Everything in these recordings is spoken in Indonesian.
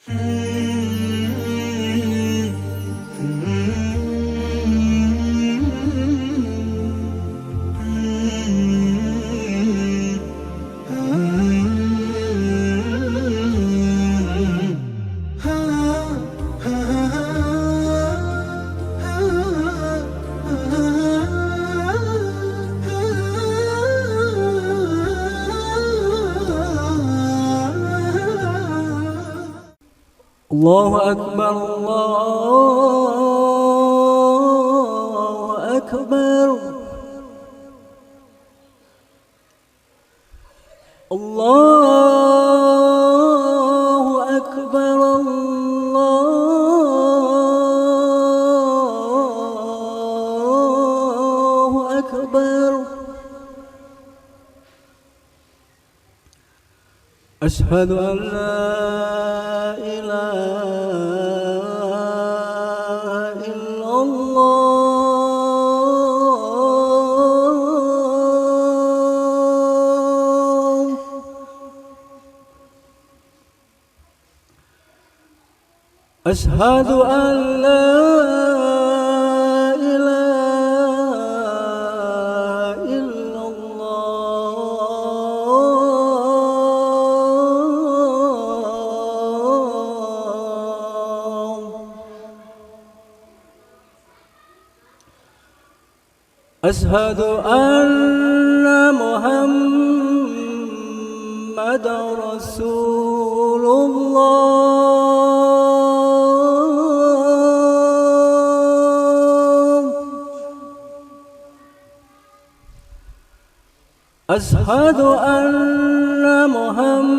الله أكبر الله أكبر الله أكبر الله أكبر أشهد أن لا أشهد أن لا إله إلا الله أشهد أن محمدا رسول الله أشهد أن محمدا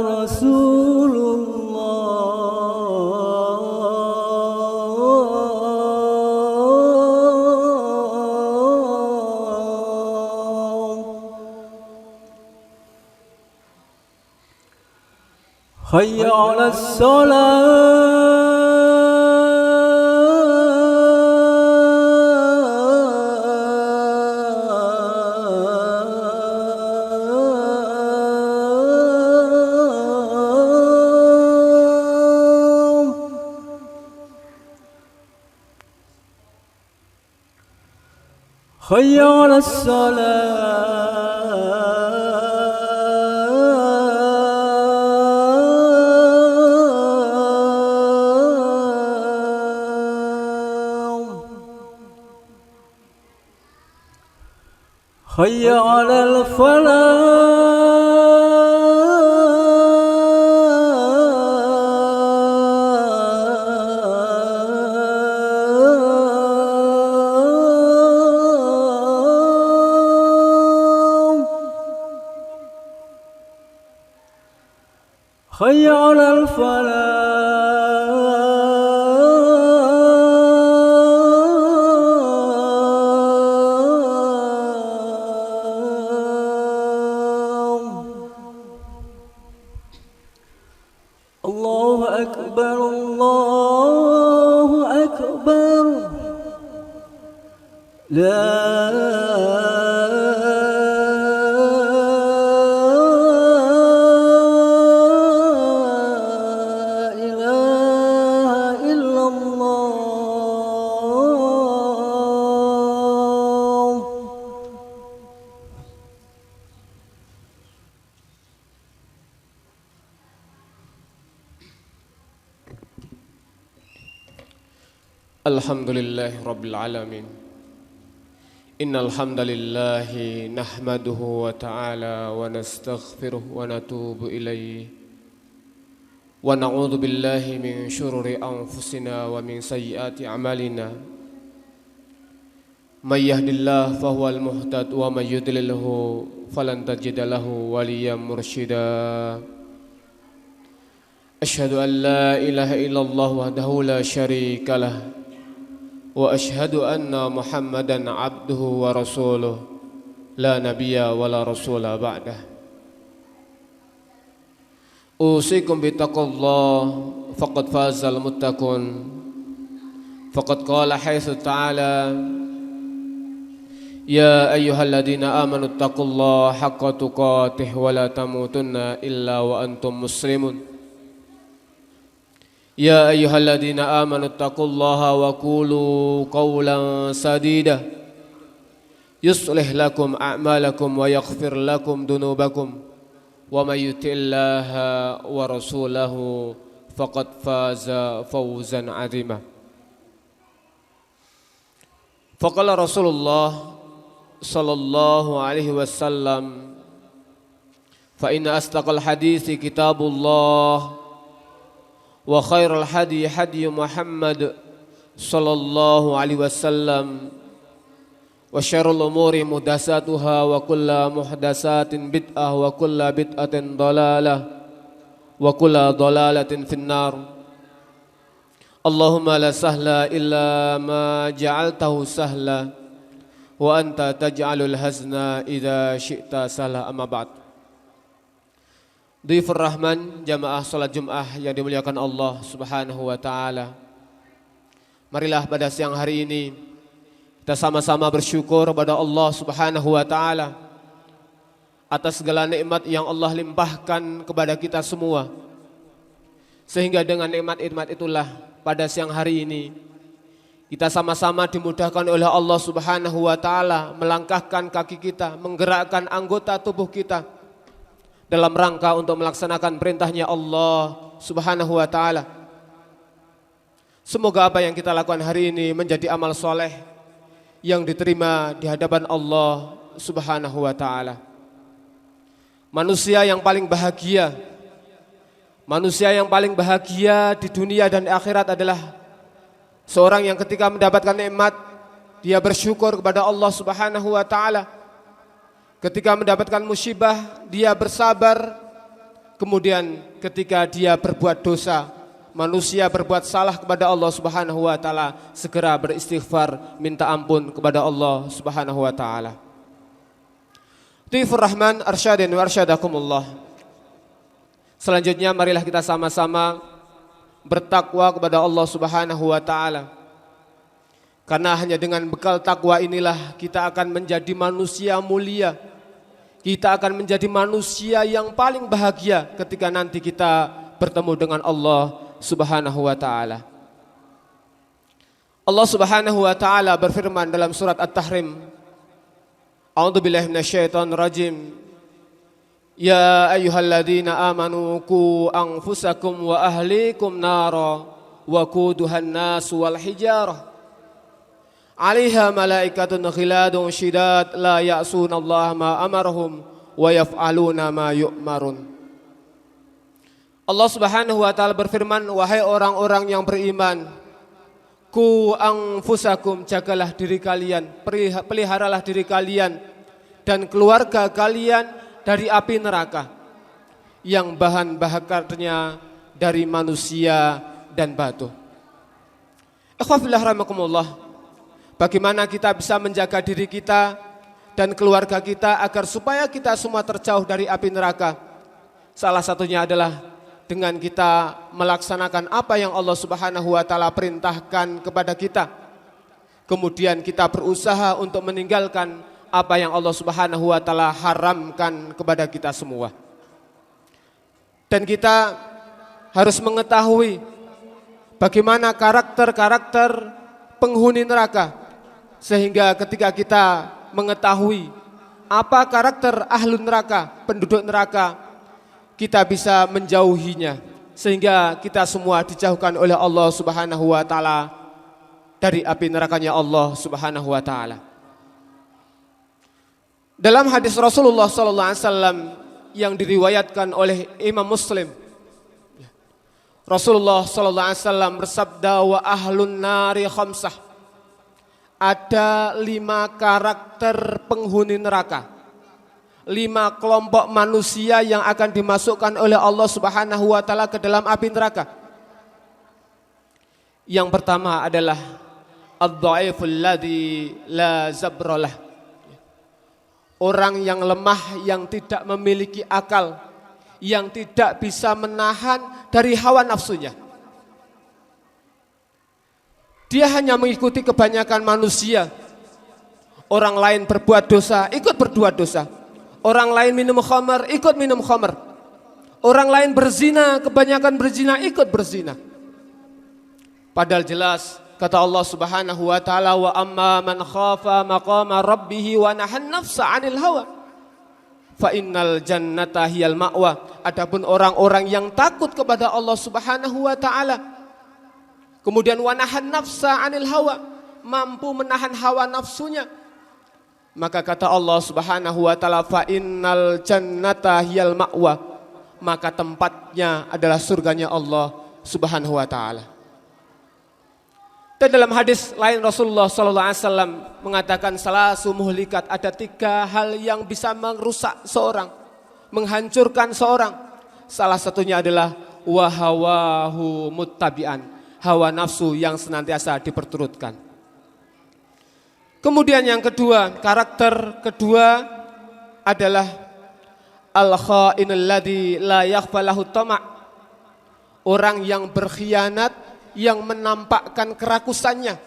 رسول الله حي على الصلاة حي على الصلاة حي على حي على الفلاح الله أكبر الله أكبر لا Alhamdulillahi Rabbil Alamin. Innal hamdalillahi nahmaduhu wa ta'ala wa nastaghfiruh wa natubu ilayhi wa na'udzu billahi min syururi anfusina wa min sayyiati a'malina. May yahdihillahu fahuwal muhtad wa may yudlilhu falan tajida lahu waliyyan mursyida. Asyhadu an la ilaha illallah wahdahu la syarika lah wa asyhadu anna Muhammadan abduhu wa rasuluh la nabiyya wa la rasula ba'dah. Usikum bitaqullah faqad fazal muttaqun. Faqad qala haitsu ta'ala يا أيها الذين آمنوا اتقوا الله حق تقاته ولا تموتن إلا وأنتم مسلمون يا أيها الذين آمنوا اتقوا الله وقولوا قولا سديدا يصلح لكم أعمالكم ويغفر لكم ذنوبكم ومن يطع الله ورسوله فقد فاز فوزا عظيما فقال رسول الله صلى الله عليه وسلم فإن أصدق الحديث كتاب الله وخير الهدي هدي محمد صلى الله عليه وسلم وشر الأمور محدثاتها وكل محدثات بدعة وكل بدعة ضلالة وكل ضلالة في النار اللهم لا سهل إلا ما جعلته سهلا وأنت تجعل الحزن إذا شئت سهلا أما بعد. Dhifur Rahman, jamaah salat Jumat yang dimuliakan Allah Subhanahu wa taala. Marilah pada siang hari ini kita sama-sama bersyukur kepada Allah Subhanahu wa taala atas segala nikmat yang Allah limpahkan kepada kita semua. Sehingga dengan nikmat-nikmat itulah pada siang hari ini kita sama-sama dimudahkan oleh Allah Subhanahu wa taala melangkahkan kaki kita, menggerakkan anggota tubuh kita dalam rangka untuk melaksanakan perintahnya Allah Subhanahu wa taala. Semoga apa yang kita lakukan hari ini menjadi amal soleh yang diterima di hadapan Allah Subhanahu wa taala. Manusia yang paling bahagia di dunia dan akhirat adalah seorang yang ketika mendapatkan nikmat dia bersyukur kepada Allah Subhanahu wa taala. Ketika mendapatkan musibah dia bersabar. Kemudian ketika dia berbuat dosa, manusia berbuat salah kepada Allah Subhanahu wa taala, segera beristighfar, minta ampun kepada Allah Subhanahu wa taala. Dhifur Rahman arsyadin wa arsyadakumullah. Selanjutnya marilah kita sama-sama bertakwa kepada Allah Subhanahu wa taala. Karena hanya dengan bekal takwa inilah kita akan menjadi manusia mulia. Kita akan menjadi manusia yang paling bahagia ketika nanti kita bertemu dengan Allah Subhanahu wa taala. Allah Subhanahu wa taala berfirman dalam surat At-Tahrim, A'udzubillahi minasyaitonir rajim. Ya ayyuhalladzina amanu qu anfusakum wa ahlikum nara wa quduhan nas wal hijarah 'alaiha malaikatun ghiladun syidad la ya'sunallaha ma amarahum wa yaf'aluna ma yu'marun. Allah Subhanahu wa taala berfirman, wahai orang-orang yang beriman, qu anfusakum, jagalah diri kalian, peliharalah diri kalian dan keluarga kalian dari api neraka yang bahan bakarnya dari manusia dan batu. Ikhwafillah rahimakumullah. Bagaimana kita bisa menjaga diri kita dan keluarga kita agar supaya kita semua terjauh dari api neraka? Salah satunya adalah dengan kita melaksanakan apa yang Allah Subhanahu wa taala perintahkan kepada kita. Kemudian kita berusaha untuk meninggalkan apa yang Allah Subhanahu wa taala haramkan kepada kita semua. Dan kita harus mengetahui bagaimana karakter-karakter penghuni neraka. Sehingga ketika kita mengetahui apa karakter ahlun neraka, penduduk neraka, kita bisa menjauhinya. Sehingga kita semua dijauhkan oleh Allah Subhanahu wa taala dari api nerakanya Allah Subhanahu wa taala. Dalam hadis Rasulullah sallallahu alaihi wasallam yang diriwayatkan oleh Imam Muslim, Rasulullah sallallahu alaihi wasallam bersabda, wa ahlun nari khamsah. Ada 5 karakter penghuni neraka, 5 kelompok manusia yang akan dimasukkan oleh Allah Subhanahu wa taala ke dalam api neraka. Yang pertama adalah ad-dhaiful ladzi la zabralah. Orang yang lemah, yang tidak memiliki akal, yang tidak bisa menahan dari hawa nafsunya. Dia hanya mengikuti kebanyakan manusia. Orang lain berbuat dosa, ikut berbuat dosa. Orang lain minum khamar, ikut minum khamar. Orang lain berzina, kebanyakan berzina, ikut berzina. Padahal jelas kata Allah Subhanahu wa taala, wa amma man khafa maqama rabbih wa nahan nafsa 'anil hawa fa innal jannata hiyal ma'wa. Adapun orang-orang yang takut kepada Allah Subhanahu wa taala, kemudian wa nahan nafsa 'anil hawa, mampu menahan hawa nafsunya, maka kata Allah Subhanahu wa taala, fa innal jannata hiyal ma'wa, maka tempatnya adalah surganya Allah Subhanahu wa taala. Dan dalam hadis lain Rasulullah sallallahu alaihi wasallam mengatakan salasu muhlikat, ada 3 hal yang bisa merusak seorang, menghancurkan seorang. Salah satunya adalah wahawahu muttabi'an, hawa nafsu yang senantiasa diperturutkan. Kemudian yang kedua, karakter kedua adalah al-kha'inul ladzi la yakhfa lahu tama', orang yang berkhianat, yang menampakkan kerakusannya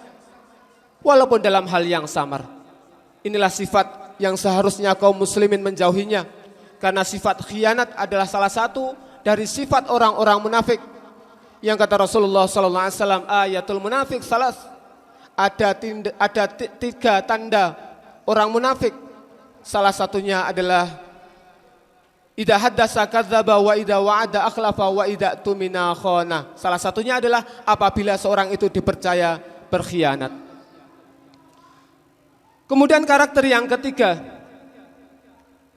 walaupun dalam hal yang samar. Inilah sifat yang seharusnya kaum muslimin menjauhinya, karena sifat khianat adalah salah satu dari sifat orang-orang munafik. Yang kata Rasulullah sallallahu alaihi wasallam, ayatul munafik salas, ada 3 tanda orang munafik. Salah satunya adalah idza haddasa kadzdzaba wa idza wa'ada akhlafa wa idza tumina khana. Salah satunya adalah apabila seorang itu dipercaya berkhianat. Kemudian karakter yang ketiga,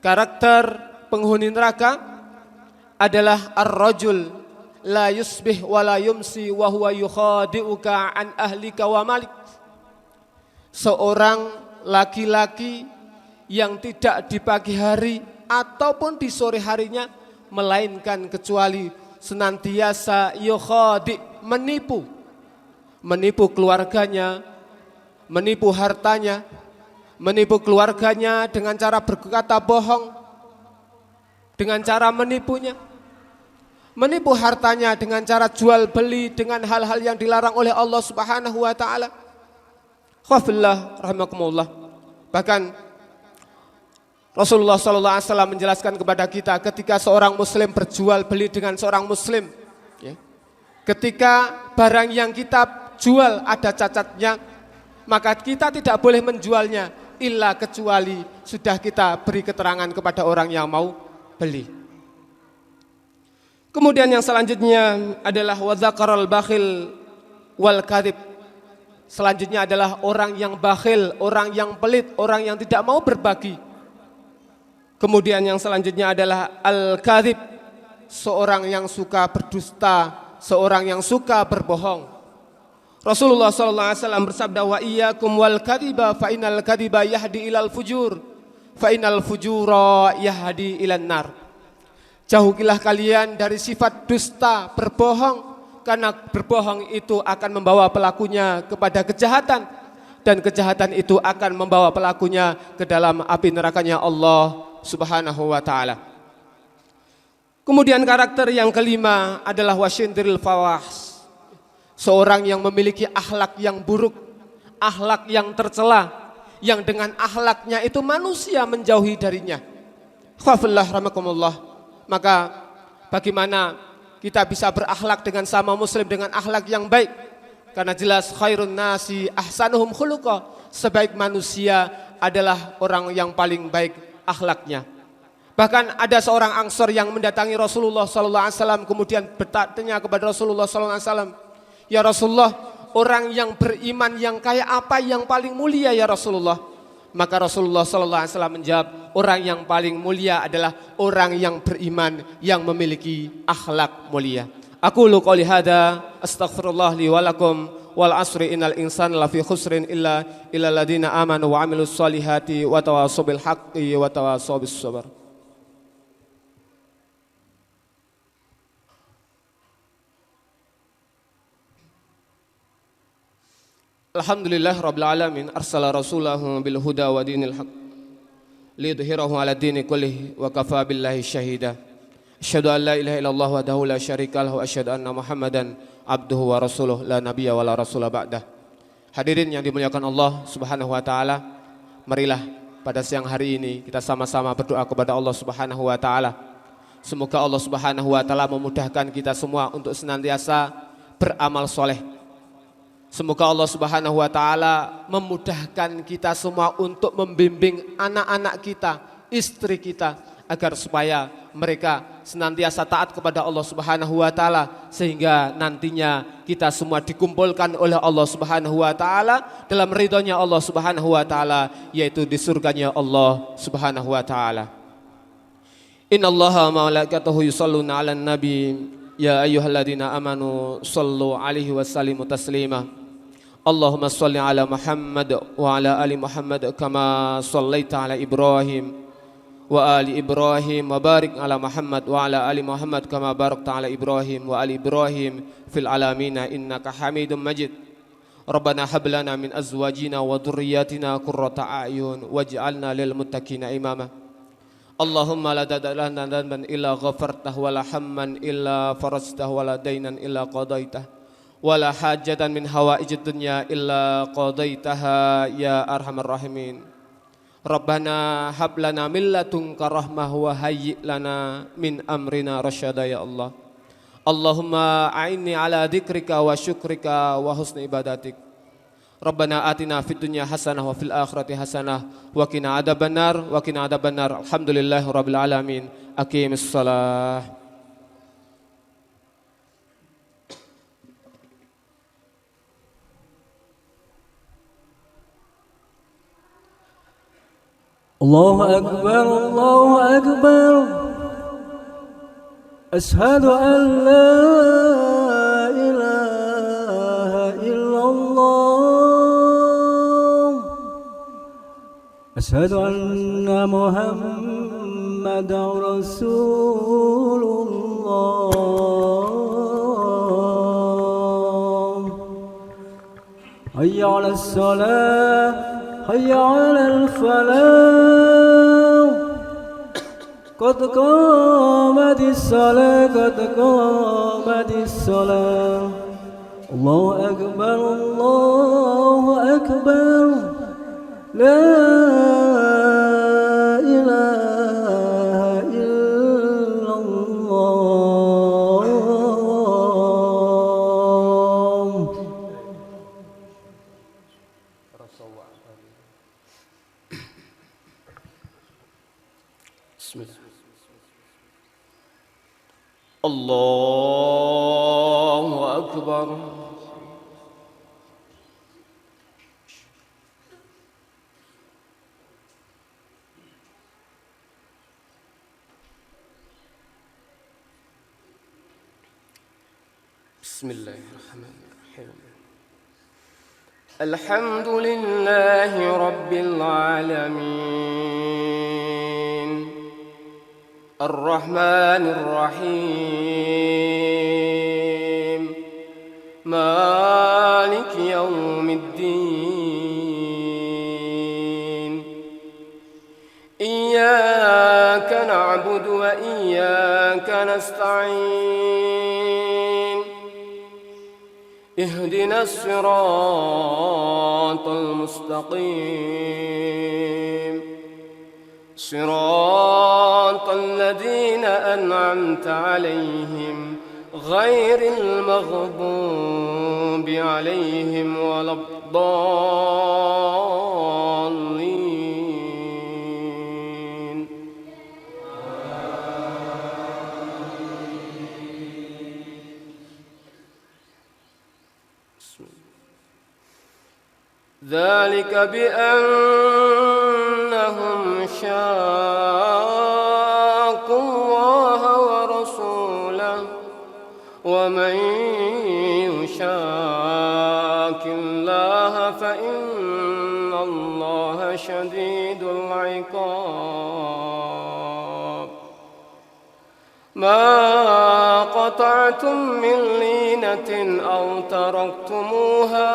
karakter penghuni neraka adalah ar-rajul la yusbih wa la yumsi wa huwa yukhadi'uka an ahlika wa malik. Seorang laki-laki yang tidak di pagi hari ataupun di sore harinya, melainkan kecuali senantiasa yukhadi, menipu keluarganya, menipu hartanya, menipu keluarganya dengan cara berkata bohong, dengan cara menipunya, menipu hartanya dengan cara jual beli dengan hal-hal yang dilarang oleh Allah Subhanahu wa taala. Khafillah rahimakumullah. Bahkan Rasulullah sallallahu alaihi wasallam menjelaskan kepada kita, ketika seorang muslim berjual beli dengan seorang muslim, ketika barang yang kita jual ada cacatnya, maka kita tidak boleh menjualnya illa kecuali sudah kita beri keterangan kepada orang yang mau beli. Kemudian yang selanjutnya adalah wa dzakaral bakhil wal kadhib. Selanjutnya adalah orang yang bakhil, orang yang pelit, orang yang tidak mau berbagi. Kemudian yang selanjutnya adalah al-kadhib, seorang yang suka berdusta, seorang yang suka berbohong. Rasulullah sallallahu alaihi wasallam bersabda, wa iyyakum wal kadhiba fa innal kadhiba yahdi ilal fujur fa innal fujura yahdi ilan nar. Jauhilah kalian dari sifat dusta, berbohong, karena berbohong itu akan membawa pelakunya kepada kejahatan, dan kejahatan itu akan membawa pelakunya ke dalam api nerakanya Allah Subhanahu wa ta'ala. Kemudian karakter yang kelima adalah wasyindril fawas, seorang yang memiliki akhlak yang buruk, akhlak yang tercela, yang dengan akhlaknya itu manusia menjauhi darinya. Khafillah rahmakumullah. Maka bagaimana kita bisa berakhlak dengan sama muslim dengan akhlak yang baik? Karena jelas khairun nasi ahsanuhum khuluqa, sebaik manusia adalah orang yang paling baik akhlaknya. Bahkan ada seorang Ansor yang mendatangi Rasulullah sallallahu alaihi wasallam, kemudian bertanya kepada Rasulullah sallallahu alaihi wasallam, "Ya Rasulullah, orang yang beriman yang kayak apa yang paling mulia ya Rasulullah?" Maka Rasulullah sallallahu alaihi wasallam menjawab, orang yang paling mulia adalah orang yang beriman yang memiliki akhlak mulia. Aqulu qouli hadza astaghfirullah li wa lakum wal asri innal insana lafi khusrin illa alladziina aamanu wa 'amilus solihati wa tawassaw bil haqqi wa tawassaw bis sabr. Alhamdulillah rabbil alamin, arsala rasulahu bil huda wa dinil haqq liyudhhirahu 'ala dini kullih wa kafa billahi syahida. Asyhadu an la ilaha illallah wahdahu la syarika lahu wa asyhadu anna Muhammadan abduhu wa rasuluh la nabiyya wa la rasula ba'dah. Hadirin yang dimuliakan Allah Subhanahu wa taala, marilah pada siang hari ini kita sama-sama berdoa kepada Allah Subhanahu wa taala. Semoga Allah Subhanahu wa taala memudahkan kita semua untuk senantiasa beramal soleh. Semoga Allah Subhanahu wa taala memudahkan kita semua untuk membimbing anak-anak kita, istri kita, agar supaya mereka senantiasa taat kepada Allah Subhanahu wa taala, sehingga nantinya kita semua dikumpulkan oleh Allah Subhanahu wa taala dalam ridhonya Allah Subhanahu wa taala, yaitu di surganya Allah Subhanahu wa taala. Innallaha wa malaikatahu yusholluna 'alan nabi ya ayyuhalladzina amanu shallu 'alaihi wa sallimu taslima. Allahumma shalli 'ala Muhammad wa 'ala ali Muhammad kama shallaita 'ala Ibrahim wa ali Ibrahim wa barik 'ala Muhammad wa 'ala ali Muhammad kama barakta 'ala Ibrahim wa ali Ibrahim fil alamin innaka Hamidum Majid. Rabbana hab lana min azwajina wa dhurriyyatina qurrata a'yun waj'alna lil muttaqina imama. Allahumma la tad'alna dhanban illa ghafartahu wa la hamman illa farajtahu wa la daynan illa qadaitahu wa la hajatan min hawaijid dunya illa qadaitaha ya arhamar rahimin. Rabbana hab lana min ladunka rahmah wa hayyi' lana min amrina rasyada ya Allah. Allahumma a'inni ala dzikrika wa syukrika wa husni ibadatik. Rabbana atina fid dunya hasanah wa fil akhirati hasanah wa qina adzabannar wa qina adzabannar. Alhamdulillahirabbil alamin. Aqimis shalah. Allahu akbar, Allahu akbar. Ashhadu an la ilaha illallah. Ashhadu anna Muhammadan Rasulullah. Hayya 'alas salah, hayya 'alal falah. Qad qamatis salah, qad qamatis salah. Allahu akbar, Allahu akbar. La ilaha illallah. Bismillah. Allahu akbar. Bismillahirrahmanirrahim. Alhamdulillahi rabbil alamin. Ar-Rahmanir Rahim. Maliki yaumiddin. Iyyaka na'budu wa iyyaka nasta'in. اهدنا الصراط المستقيم صراط الذين أنعمت عليهم غير المغضوب عليهم ولا الضالين. ذلك بأنهم شاقوا الله ورسوله ومن يشاق الله فإن الله شديد العقاب. ما قطعتم من لينة أو تركتموها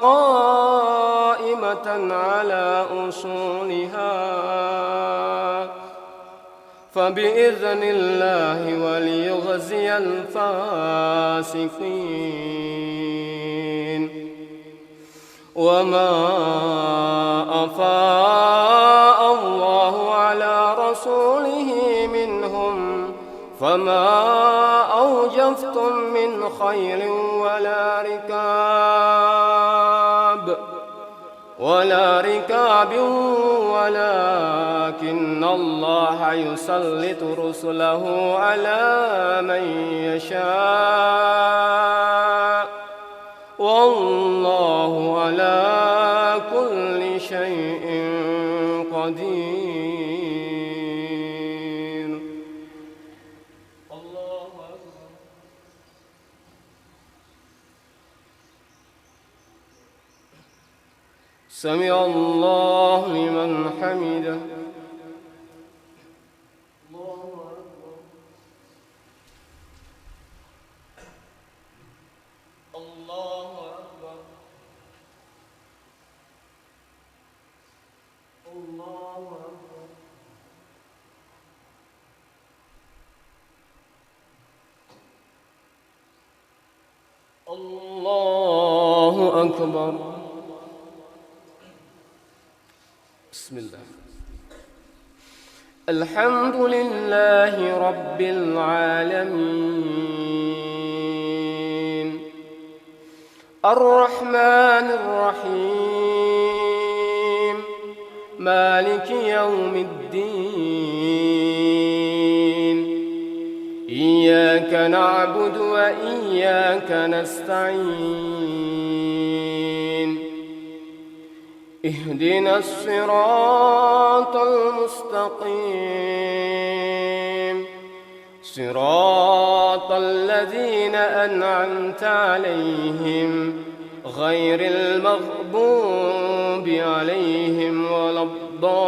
قائمة على أصولها فبإذن الله وليخزي الفاسقين. وما أفاء الله على رسوله منهم فما أوجفتم من خيل ولا ركاب ولكن الله يسلط رسله على من يشاء والله على كل شيء قدير. الله أكبر. سمع الله لمن حمده. الله أكبر. بسم الله. الحمد لله رب العالمين الرحمن الرحيم مالك يوم الدين إياك نعبد وإياك نستعين اهدنا الصراط المستقيم صراط الذين أنعمت عليهم غير المغضوب عليهم ولا الضالين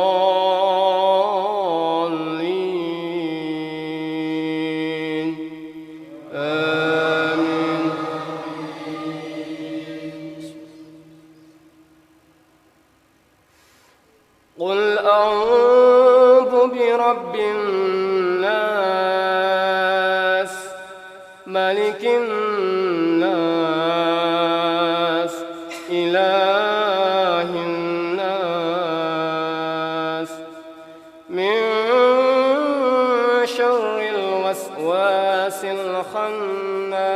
آمين. قل أعوذ برب الناس ملك الناس إله الناس من شر الوسواس الخناس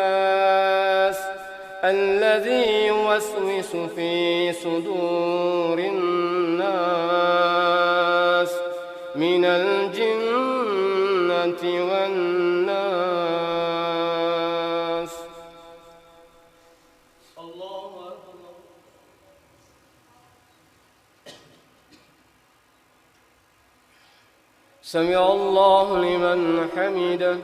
الذي يوسوس في صدور الناس من الجنة والناس. الله أكبر. سمع الله لمن حمده.